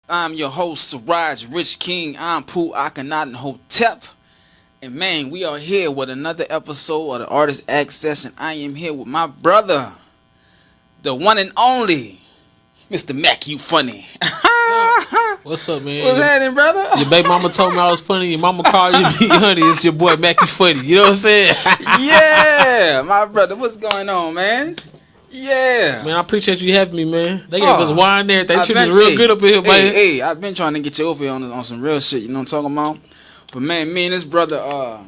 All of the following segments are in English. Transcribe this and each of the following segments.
I'm your host, Siraj Rich King. I'm Pooh Akhenaten Hotep. And man, we are here with another episode of the Artist Access. And I am here with my brother, the one and only, Mr. Macyoufunny. What's up, man? What's happening, brother? Your baby mama told me I was funny. Your mama called you me honey. It's your boy Macyoufunny. You know what I'm saying? Yeah, my brother. What's going on, man? Yeah. Man, I appreciate you having me, man. They gave us wine and everything. Treat us been- real good up in here, man. Hey, I've been trying to get you over here on some real shit. You know what I'm talking about? But man, me and this brother, I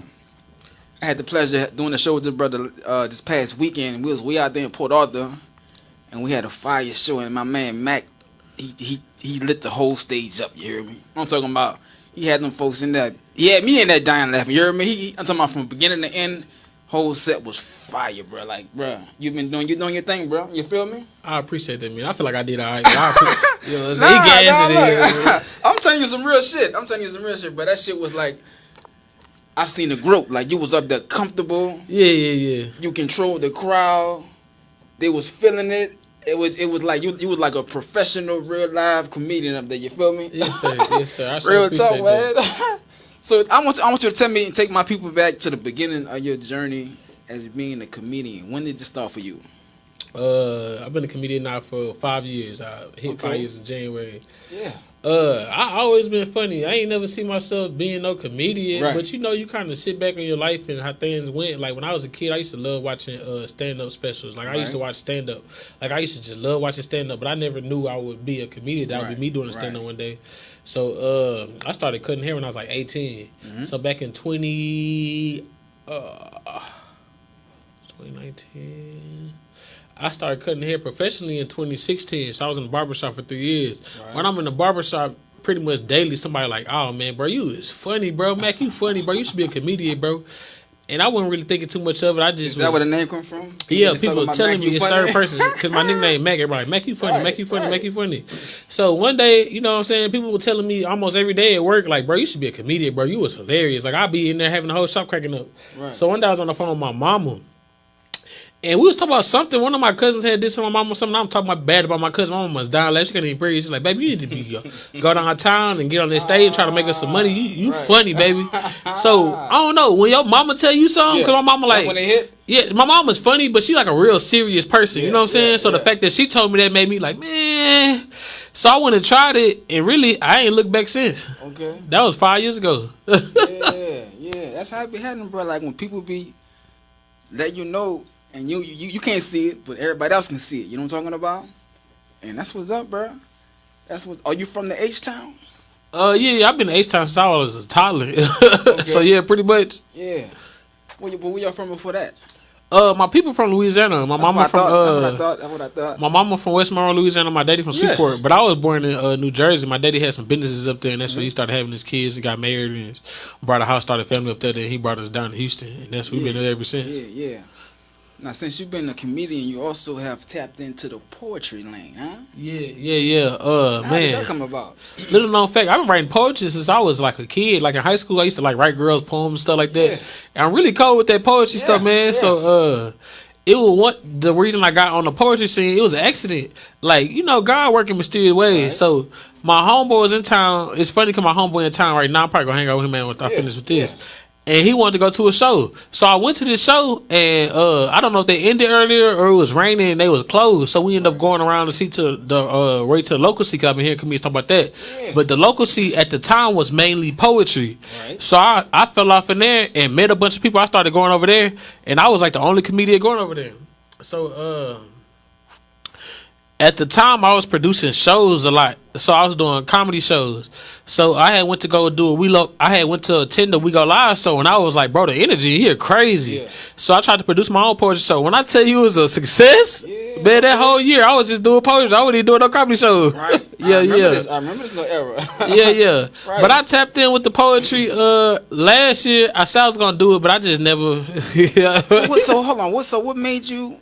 had the pleasure of doing the show with this brother this past weekend. We out there in Port Arthur, and we had a fire show. And my man Mac, he lit the whole stage up. You hear me? I'm talking about. He had them folks in there. He had me in that dying laughing. You hear me? I'm talking about from beginning to end. Whole set was fire, bro. Like, bro, you doing your thing, bro. You feel me? I appreciate that, man. I feel like I did all right. You know, so he gassed it. I'm telling you some real shit. But that shit was like, I've seen the growth. Like, you was up there comfortable. Yeah. You controlled the crowd. They was feeling it. It was like you was like a professional, real live comedian up there. You feel me? Yes, sir. I Real appreciate talk, that. man. So I want you to tell me and take my people back to the beginning of your journey as being a comedian. When did this start for you? I've been a comedian now for 5 years. I hit 5 years in January. Yeah. I always been funny. I ain't never see myself being no comedian. Right. But you kind of sit back on your life and how things went. Like when I was a kid, I used to love watching stand up specials. Like I used to watch stand up. Like I used to just love watching stand up. But I never knew I would be a comedian. That would be me doing a stand up one day. So I started cutting hair when I was like 18. Mm-hmm. So back in 2019. I started cutting hair professionally in 2016. So I was in the barbershop for 3 years. Right. When I'm in the barbershop pretty much daily, somebody like, oh man, bro, you is funny, bro. Mac, you funny, bro. You should be a comedian, bro. And I wasn't really thinking too much of it. I just Is that where the name come from? People telling me it's third person because my nickname Mac. Everybody, Mac, you funny, Mac, you funny, Mac, you funny. So one day, you know what I'm saying, people were telling me almost every day at work, like, bro, you should be a comedian, bro. You was hilarious. Like, I'd be in there having the whole shop cracking up. Right. So one day I was on the phone with my mama. And we was talking about something. One of my cousins had this on my mama or something. I'm talking about bad about my cousin. My mama was down last. She couldn't even breathe. She's like, baby, you need to be go downtown and get on that stage and try to make us some money. You funny, baby. So, I don't know. When your mama tell you something, because my mama like, when they hit? Yeah, my mama's funny, but she like a real serious person. You know what I'm saying? So the fact that she told me that made me like, man. So I went and tried it, and really, I ain't looked back since. Okay. That was 5 years ago. Yeah. That's how it be happening, bro. Like when people be let you know. And you can't see it, but everybody else can see it. You know what I'm talking about? And that's what's up, bro. Are you from the H-Town? Yeah, I've been to H-Town since I was a toddler. Okay. So, yeah, pretty much. Yeah. Where y'all from before that? My people from Louisiana. My mama from That's what I thought. My mama from West Monroe, Louisiana. My daddy from Shreveport. But I was born in New Jersey. My daddy had some businesses up there, and that's where he started having his kids. He got married and brought a house, started a family up there. Then he brought us down to Houston, and that's where we've been there ever since. Yeah. Now, since you've been a comedian, you also have tapped into the poetry lane, huh? Yeah. How Man, did that come about? Little known fact, I've been writing poetry since I was like a kid. Like in high school, I used to like write girls' poems and stuff like that. Yeah. And I'm really cold with that poetry stuff, man. Yeah. So, it was the reason I got on the poetry scene. It was an accident. Like, God working mysterious ways. Right. So my homeboy was in town. It's funny because my homeboy in town right now. I'm probably gonna hang out with him, man, after I finish with this. Yeah. And he wanted to go to a show. So I went to this show, and I don't know if they ended earlier or it was raining and they was closed. So we ended up going around to see to the right to the local seat. I've been hearing comedians talk about that. Yeah. But the local seat at the time was mainly poetry. Right. So I fell off in there and met a bunch of people. I started going over there, and I was like the only comedian going over there. So at the time, I was producing shows a lot. So I was doing comedy shows. So I had went to go do I had went to attend the We Go Live show, and I was like, bro, the energy here crazy. Yeah. So I tried to produce my own poetry show. When I tell you it was a success, man, that whole year I was just doing poetry. I wasn't even doing no comedy shows. Right. I remember this little era. Yeah. Right. But I tapped in with the poetry last year. I said I was gonna do it, but I just never. So hold on. So what made you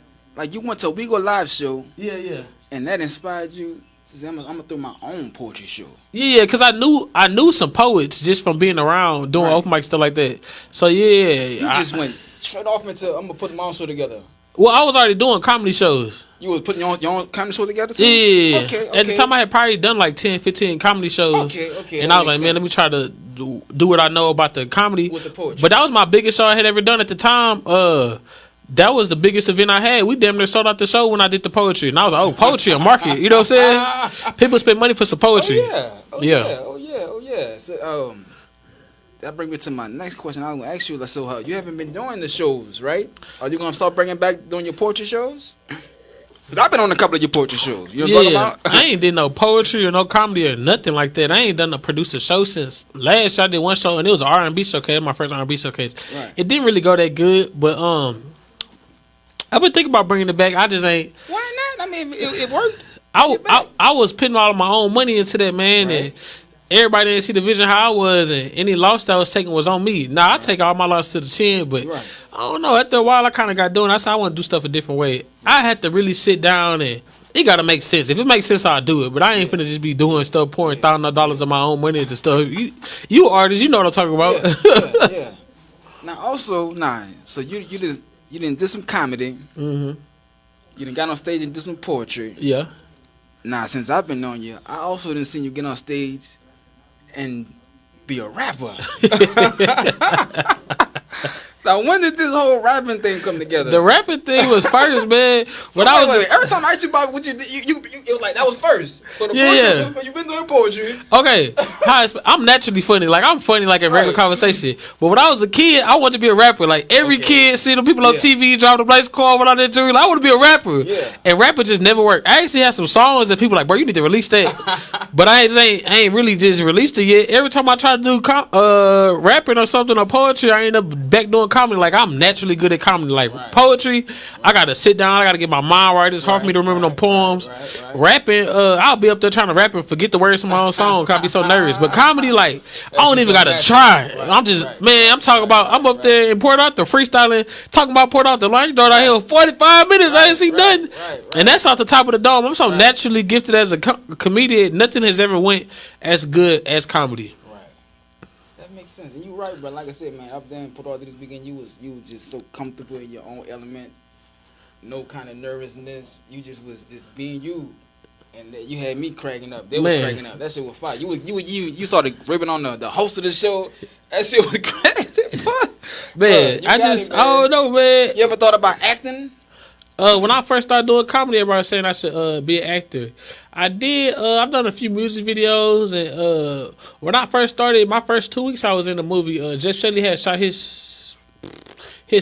you went to a We Go Live show? Yeah. And that inspired you. I'm gonna throw my own poetry show. Yeah, because I knew some poets just from being around doing open mic stuff like that. So you just went straight off into I'm gonna put my own show together. Well, I was already doing comedy shows. You was putting your own comedy show together too? Yeah. Okay. At the time, I had probably done like 10, 15 comedy shows. Okay. And I was like, man, let me try to do what I know about the comedy. With the poetry. But that was my biggest show I had ever done at the time. That was the biggest event I had. We damn near sold out the show when I did the poetry. And I was like, oh, poetry, a market. You know what I'm saying? People spend money for some poetry. Oh yeah. So, that brings me to my next question. I was going to ask you, so you haven't been doing the shows, right? Are you going to start bringing back doing your poetry shows? Because I've been on a couple of your poetry shows. You know what I'm talking about? I ain't did no poetry or no comedy or nothing like that. I ain't done a producer show since last year. I did one show, and it was an R&B showcase. My first R&B showcase. Right. It didn't really go that good, but I've been thinking about bringing it back. I just ain't. Why not? I mean, it worked. I was putting all of my own money into that, man, Right. and everybody didn't see the vision how I was, and any loss that I was taking was on me. Now I take all my loss to the chin, but Right. I don't know. After a while, I kind of got doing. I said I want to do stuff a different way. I had to really sit down and it got to make sense. If it makes sense, I'll do it. But I ain't finna just be doing stuff, pouring thousands of dollars of my own money into stuff. You artists, you know what I'm talking about. Yeah. Now also, so you didn't do some comedy. Mm-hmm. You done got on stage and did some poetry. Yeah. Now, since I've been on you, I also didn't see you get on stage and be a rapper. So when did this whole rapping thing come together? The rapping thing was first, man. So wait. Every time I asked you about what you did, you it was like that was first. So the poetry, you've been doing poetry. Okay, I'm naturally funny. Like I'm funny, like in regular conversation. But when I was a kid, I wanted to be a rapper. Like every kid, see the people on TV drive the blaze car without that jewelry. Like, I want to be a rapper. Yeah. And rapper just never worked. I actually had some songs that people like, bro, you need to release that. But I ain't really just released it yet. Every time I try to do rapping or something or poetry, I end up back doing comedy. Like I'm naturally good at comedy. Like poetry, I gotta sit down. I gotta get my mind right. It's hard for me to remember them poems. Rapping, I'll be up there trying to rap and forget the words to my own song. Cause I be so nervous. But comedy, like I don't even gotta try. I'm just man. I'm up there in Port Arthur freestyling, talking about Port Arthur. Lunch door out here 45 minutes. I ain't see nothing. And that's off the top of the dome. I'm so naturally gifted as a comedian. Nothing has ever went as good as comedy. Makes sense, and you right, but like I said, man, up there in Port Arthur this weekend, you was just so comfortable in your own element, no kind of nervousness. You just was just being you, and you had me cracking up. They was cracking up. That shit was fire. You started ripping on the host of the show. That shit was crazy, man. I don't know, man. You ever thought about acting? When I first started doing comedy, everybody was saying I should be an actor. I did. I've done a few music videos, and when I first started, my first 2 weeks I was in the movie. Jeff Shelley had shot his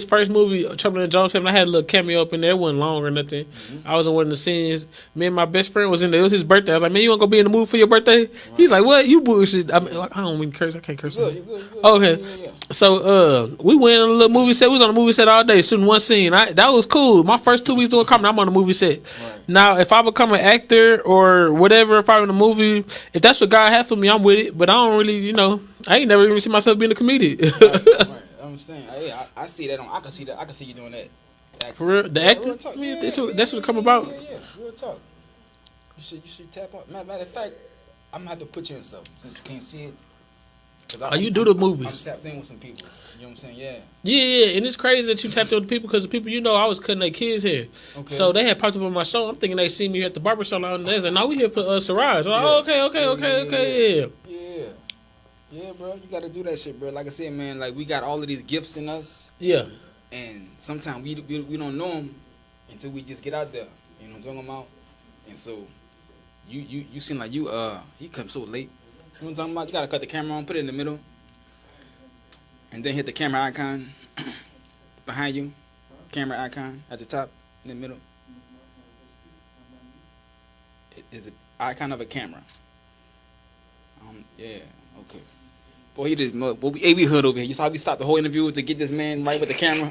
first movie, Trouble in the Jones Family. I had a little cameo up in there. It wasn't long or nothing. Mm-hmm. I was in one of the scenes. Me and my best friend was in there. It was his birthday. I was like, man, you want to go be in the movie for your birthday? Right. He's like, what? You bullshit. I mean, like, I don't mean curse. I can't curse. You good. Okay. Yeah. So we went on a little movie set. We was on a movie set all day, shooting one scene. That was cool. My first 2 weeks doing comedy, I'm on a movie set. Right. Now, if I become an actor or whatever, if I'm in a movie, if that's what God had for me, I'm with it. But I don't really, I ain't never even see myself being a comedian. Right. I'm saying, I see that. I can see that. I can see you doing that. For real, the acting. I mean, that's what it come about. Yeah. Real talk. You should tap on. Matter of fact, I'm gonna have to put you in something since you can't see it. You do the movies. I'm tapped in with some people. You know what I'm saying? Yeah. Yeah, and it's crazy that you tapped in with people because the people I was cutting their kids hair. Okay. So they had popped up on my show. I'm thinking they see me here at the barbershop and they're like, no, we here for Siraj. I'm like, okay. Yeah, bro, you gotta do that shit, bro. Like I said, man, like we got all of these gifts in us. Yeah. And sometimes we don't know them until we just get out there. You know what I'm talking about? And so, you seem like you come so late. You know what I'm talking about? You gotta cut the camera on, put it in the middle, and then hit the camera icon behind you. Camera icon at the top, in the middle. It is an icon of a camera. Yeah, okay. Boy, he just, we hood over here. You saw how we stopped the whole interview to get this man right with the camera.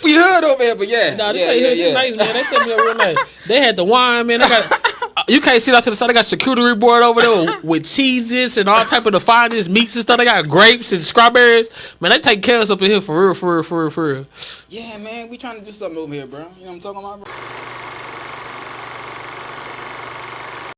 We hood over here, but yeah. Nah, this ain't nice, man. They set me up real nice. They had the wine, man. They got, you can't sit out to the side. They got charcuterie board over there with cheeses and all type of the finest meats and stuff. They got grapes and strawberries. Man, they take care of us up in here for real. Yeah, man. We trying to do something over here, bro. You know what I'm talking about, bro?